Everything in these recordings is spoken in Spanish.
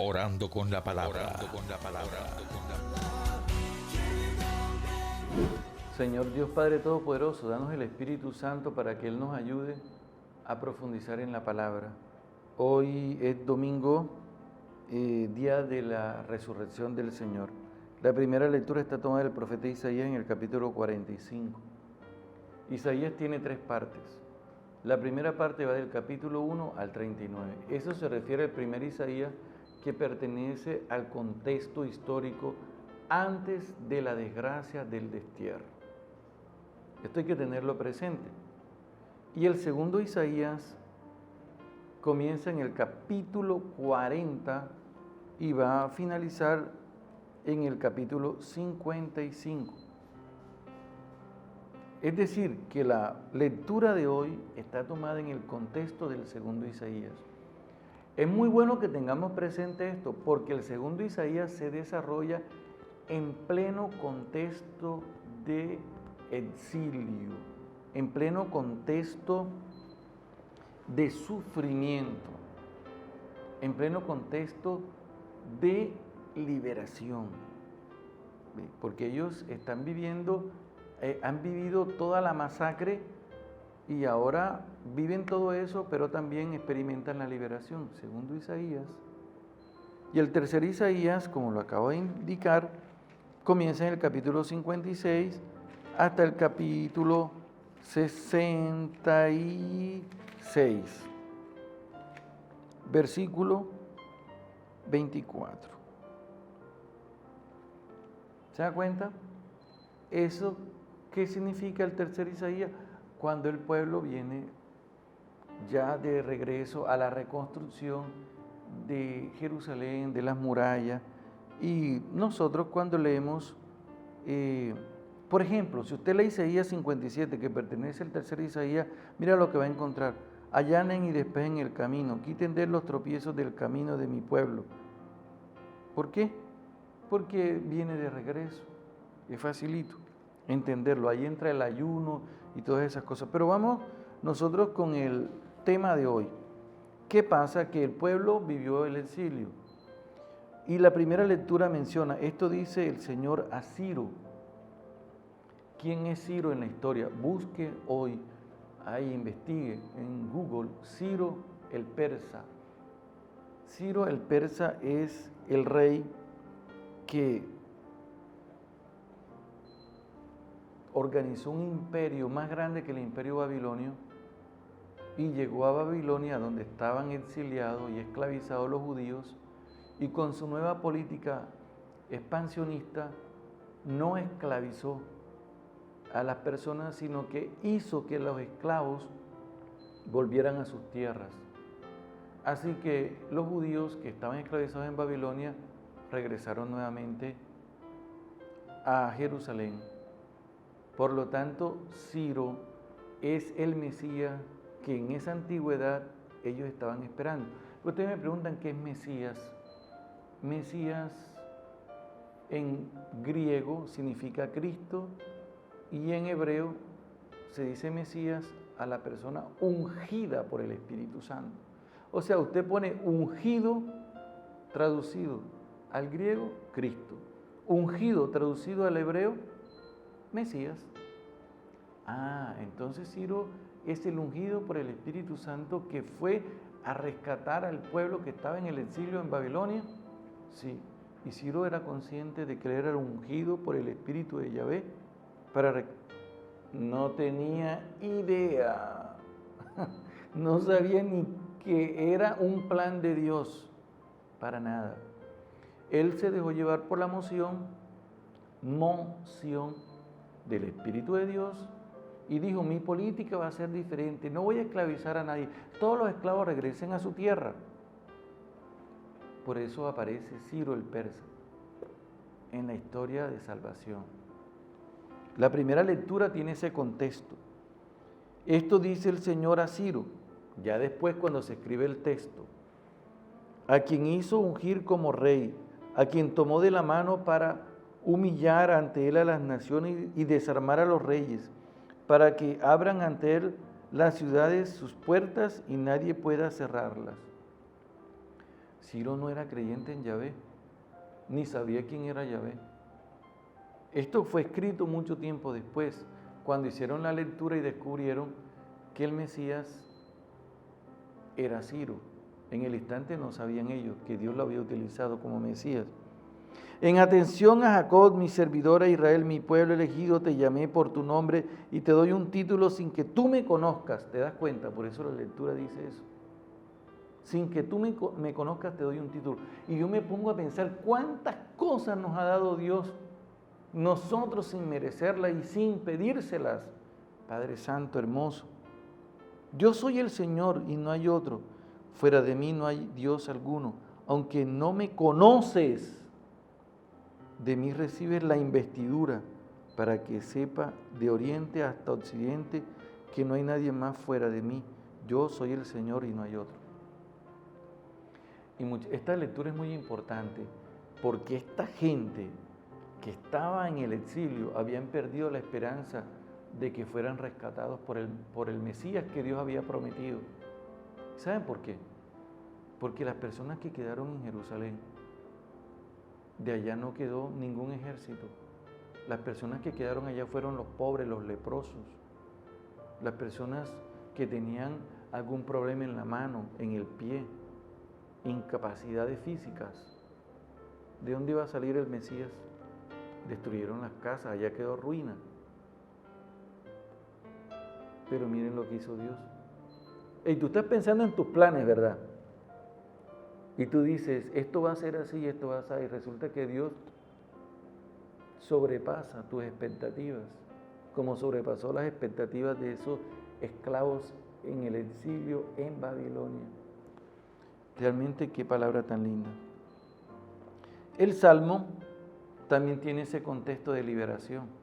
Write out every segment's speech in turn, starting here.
Orando con la palabra. Señor Dios Padre Todopoderoso, danos el Espíritu Santo para que Él nos ayude a profundizar en la palabra. Hoy es domingo, día de la resurrección del Señor. La primera lectura está tomada del profeta Isaías en el capítulo 45. Isaías tiene 3 partes. La primera parte va del capítulo 1 al 39. Eso se refiere al primer Isaías, que pertenece al contexto histórico antes de la desgracia del destierro. Esto hay que tenerlo presente. Y el segundo Isaías comienza en el capítulo 40 y va a finalizar en el capítulo 55. Es decir, que la lectura de hoy está tomada en el contexto del segundo Isaías. Es muy bueno que tengamos presente esto, porque el segundo Isaías se desarrolla en pleno contexto de exilio, en pleno contexto de sufrimiento, en pleno contexto de liberación, porque ellos están viviendo, han vivido toda la masacre y ahora viven todo eso, pero también experimentan la liberación, segundo Isaías. Y el tercer Isaías, como lo acabo de indicar, comienza en el capítulo 56 hasta el capítulo 66, versículo 24. ¿Se da cuenta? ¿Eso qué significa el tercer Isaías? Cuando el pueblo viene ya de regreso a la reconstrucción de Jerusalén, de las murallas. Y nosotros cuando leemos, por ejemplo, si usted lee Isaías 57, que pertenece al tercer Isaías, mira lo que va a encontrar. Allanen y despejen el camino, quiten de los tropiezos del camino de mi pueblo. ¿Por qué? Porque viene de regreso. Es facilito entenderlo. Ahí entra el ayuno y todas esas cosas. Pero vamos nosotros con el tema de hoy. ¿Qué pasa? Que el pueblo vivió el exilio. Y la primera lectura menciona, esto dice el Señor a Ciro. ¿Quién es Ciro en la historia? Busque hoy, ahí investigue en Google, Ciro el persa. Ciro el persa es el rey que organizó un imperio más grande que el imperio babilonio y llegó a Babilonia, donde estaban exiliados y esclavizados los judíos, y con su nueva política expansionista no esclavizó a las personas, sino que hizo que los esclavos volvieran a sus tierras. Así que los judíos que estaban esclavizados en Babilonia regresaron nuevamente a Jerusalén. Por lo tanto, Ciro es el Mesías que en esa antigüedad ellos estaban esperando. Ustedes me preguntan qué es Mesías. Mesías en griego significa Cristo y en hebreo se dice Mesías a la persona ungida por el Espíritu Santo. O sea, usted pone ungido traducido al griego, Cristo. Ungido traducido al hebreo, Mesías. Entonces Ciro es el ungido por el Espíritu Santo que fue a rescatar al pueblo que estaba en el exilio en Babilonia. Sí, y Ciro era consciente de que él era ungido por el Espíritu de Yahvé no tenía idea, no sabía ni que era un plan de Dios, para nada. Él se dejó llevar por la moción del Espíritu de Dios y dijo, mi política va a ser diferente, no voy a esclavizar a nadie, todos los esclavos regresen a su tierra. Por eso aparece Ciro el persa en la historia de salvación. La primera lectura tiene ese contexto. Esto dice el Señor a Ciro, ya después cuando se escribe el texto, a quien hizo ungir como rey, a quien tomó de la mano para humillar ante él a las naciones y desarmar a los reyes, para que abran ante él las ciudades sus puertas y nadie pueda cerrarlas. Ciro no era creyente en Yahvé, ni sabía quién era Yahvé. Esto fue escrito mucho tiempo después, cuando hicieron la lectura y descubrieron que el Mesías era Ciro. En el instante no sabían ellos que Dios lo había utilizado como Mesías. En atención a Jacob, mi servidor, a Israel, mi pueblo elegido, te llamé por tu nombre y te doy un título sin que tú me conozcas. ¿Te das cuenta? Por eso la lectura dice eso. Sin que tú me conozcas te doy un título. Y yo me pongo a pensar cuántas cosas nos ha dado Dios, nosotros sin merecerlas y sin pedírselas. Padre Santo, hermoso. Yo soy el Señor y no hay otro. Fuera de mí no hay Dios alguno. Aunque no me conoces, de mí recibes la investidura para que sepa de oriente hasta occidente que no hay nadie más fuera de mí. Yo soy el Señor y no hay otro. Y esta lectura es muy importante porque esta gente que estaba en el exilio habían perdido la esperanza de que fueran rescatados por el Mesías que Dios había prometido. ¿Saben por qué? Porque las personas que quedaron en Jerusalén, de allá no quedó ningún ejército. Las personas que quedaron allá fueron los pobres, los leprosos, las personas que tenían algún problema en la mano, en el pie, incapacidades físicas. ¿De dónde iba a salir el Mesías? Destruyeron las casas, allá quedó ruina. Pero miren lo que hizo Dios. Y tú estás pensando en tus planes, ¿verdad? Y tú dices, esto va a ser así, esto va a ser, y resulta que Dios sobrepasa tus expectativas, como sobrepasó las expectativas de esos esclavos en el exilio en Babilonia. Realmente qué palabra tan linda. El Salmo también tiene ese contexto de liberación.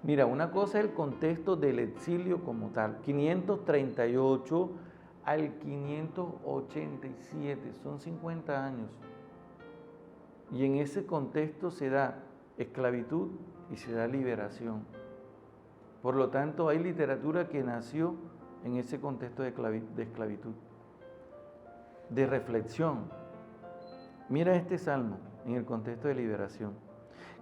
Mira, una cosa es el contexto del exilio como tal, 538 al 587, son 50 años. Y en ese contexto se da esclavitud y se da liberación. Por lo tanto, hay literatura que nació en ese contexto de esclavitud, de reflexión. Mira este salmo en el contexto de liberación.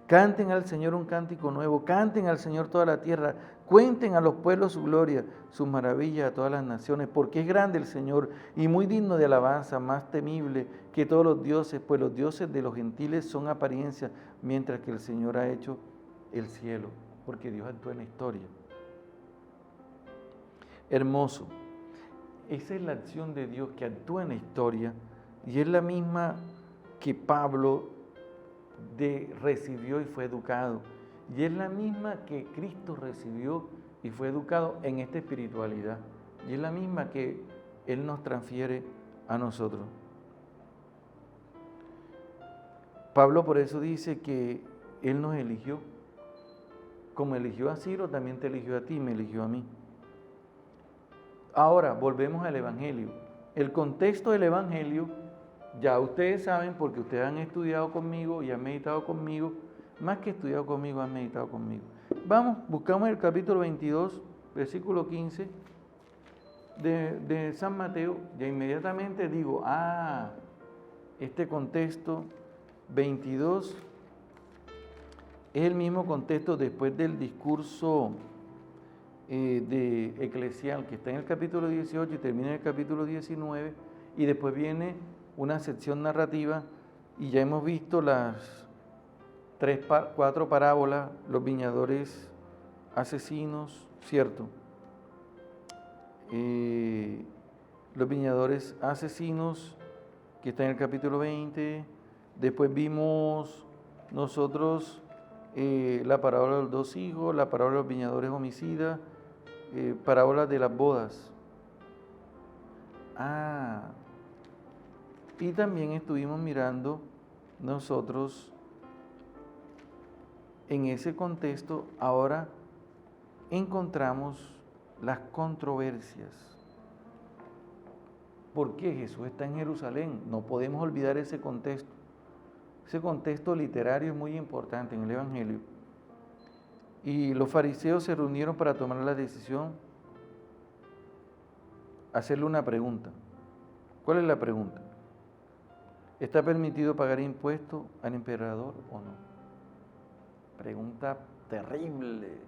Canten al Señor un cántico nuevo, canten al Señor toda la tierra, cuenten a los pueblos su gloria, sus maravillas a todas las naciones, porque es grande el Señor y muy digno de alabanza, más temible que todos los dioses, pues los dioses de los gentiles son apariencia, mientras que el Señor ha hecho el cielo, porque Dios actúa en la historia. Hermoso. Esa es la acción de Dios que actúa en la historia y es la misma que Pablo recibió y fue educado. Y es la misma que Cristo recibió y fue educado en esta espiritualidad. Y es la misma que Él nos transfiere a nosotros. Pablo por eso dice que Él nos eligió. Como eligió a Ciro, también te eligió a ti, me eligió a mí. Ahora, volvemos al Evangelio. El contexto del Evangelio, ya ustedes saben porque ustedes han estudiado conmigo y han meditado conmigo, más que estudiado conmigo, han meditado conmigo. Vamos, buscamos el capítulo 22, versículo 15 de San Mateo, y inmediatamente digo, este contexto 22 es el mismo contexto después del discurso de eclesial que está en el capítulo 18 y termina en el capítulo 19, y después viene una sección narrativa y ya hemos visto las 4 parábolas, los viñadores asesinos, ¿cierto? Los viñadores asesinos que está en el capítulo 20, después vimos nosotros la parábola de los 2 hijos, la parábola de los viñadores homicidas, parábolas de las bodas. Y también estuvimos mirando nosotros en ese contexto, ahora encontramos las controversias. ¿Por qué Jesús está en Jerusalén? No podemos olvidar ese contexto. Ese contexto literario es muy importante en el Evangelio. Y los fariseos se reunieron para tomar la decisión, hacerle una pregunta. ¿Cuál es la pregunta? ¿Está permitido pagar impuestos al emperador o no? Pregunta terrible,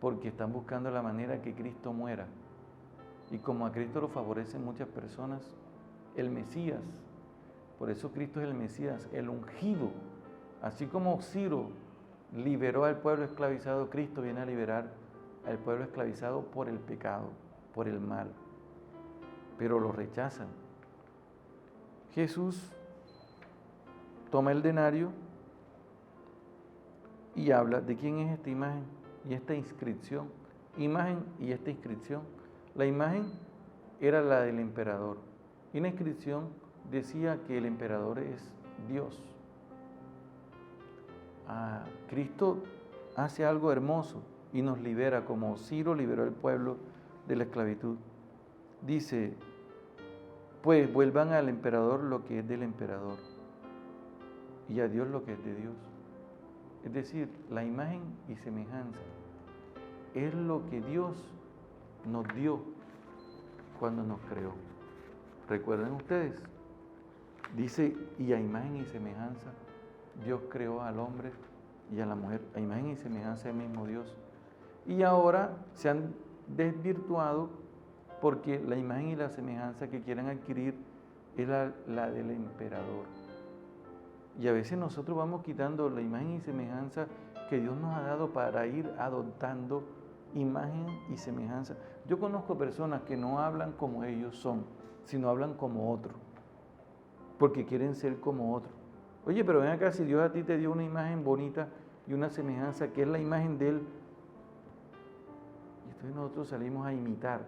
porque están buscando la manera que Cristo muera. Y como a Cristo lo favorecen muchas personas, el Mesías, por eso Cristo es el Mesías, el ungido. Así como Ciro liberó al pueblo esclavizado, Cristo viene a liberar al pueblo esclavizado por el pecado, por el mal. Pero lo rechazan. Jesús toma el denario y habla de quién es esta imagen y esta inscripción. Imagen y esta inscripción. La imagen era la del emperador y la inscripción decía que el emperador es Dios. Cristo hace algo hermoso y nos libera, como Ciro liberó al pueblo de la esclavitud. Dice, pues vuelvan al emperador lo que es del emperador y a Dios lo que es de Dios. Es decir, la imagen y semejanza es lo que Dios nos dio cuando nos creó. ¿Recuerdan ustedes? Dice, y a imagen y semejanza Dios creó al hombre y a la mujer, a imagen y semejanza del mismo Dios. Y ahora se han desvirtuado porque la imagen y la semejanza que quieren adquirir es la del emperador. Y a veces nosotros vamos quitando la imagen y semejanza que Dios nos ha dado para ir adoptando imagen y semejanza. Yo conozco personas que no hablan como ellos son, sino hablan como otro, porque quieren ser como otro. Oye, pero ven acá, si Dios a ti te dio una imagen bonita y una semejanza que es la imagen de Él, y entonces nosotros salimos a imitar.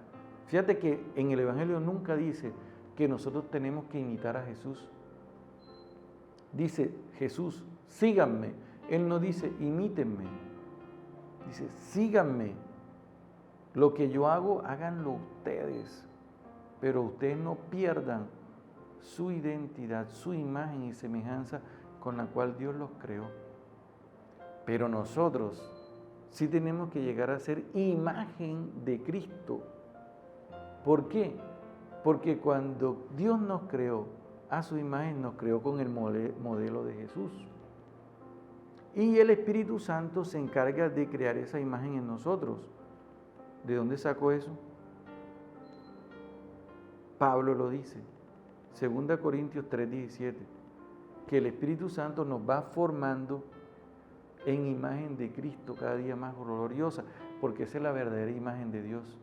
Fíjate que en el Evangelio nunca dice que nosotros tenemos que imitar a Jesús. Dice Jesús, síganme. Él no dice, imítenme. Dice, síganme. Lo que yo hago, háganlo ustedes. Pero ustedes no pierdan su identidad, su imagen y semejanza con la cual Dios los creó. Pero nosotros sí tenemos que llegar a ser imagen de Cristo. ¿Por qué? Porque cuando Dios nos creó a su imagen, nos creó con el modelo de Jesús. Y el Espíritu Santo se encarga de crear esa imagen en nosotros. ¿De dónde sacó eso? Pablo lo dice, 2 Corintios 3:17, que el Espíritu Santo nos va formando en imagen de Cristo cada día más gloriosa, porque esa es la verdadera imagen de Dios.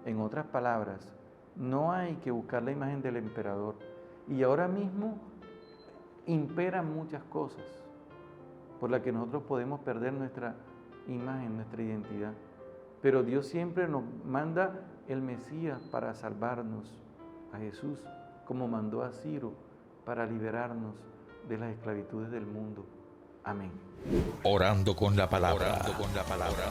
En otras palabras, no hay que buscar la imagen del emperador. Y ahora mismo imperan muchas cosas por las que nosotros podemos perder nuestra imagen, nuestra identidad. Pero Dios siempre nos manda el Mesías para salvarnos, a Jesús, como mandó a Ciro para liberarnos de las esclavitudes del mundo. Amén. Orando con la palabra. Orando con la palabra.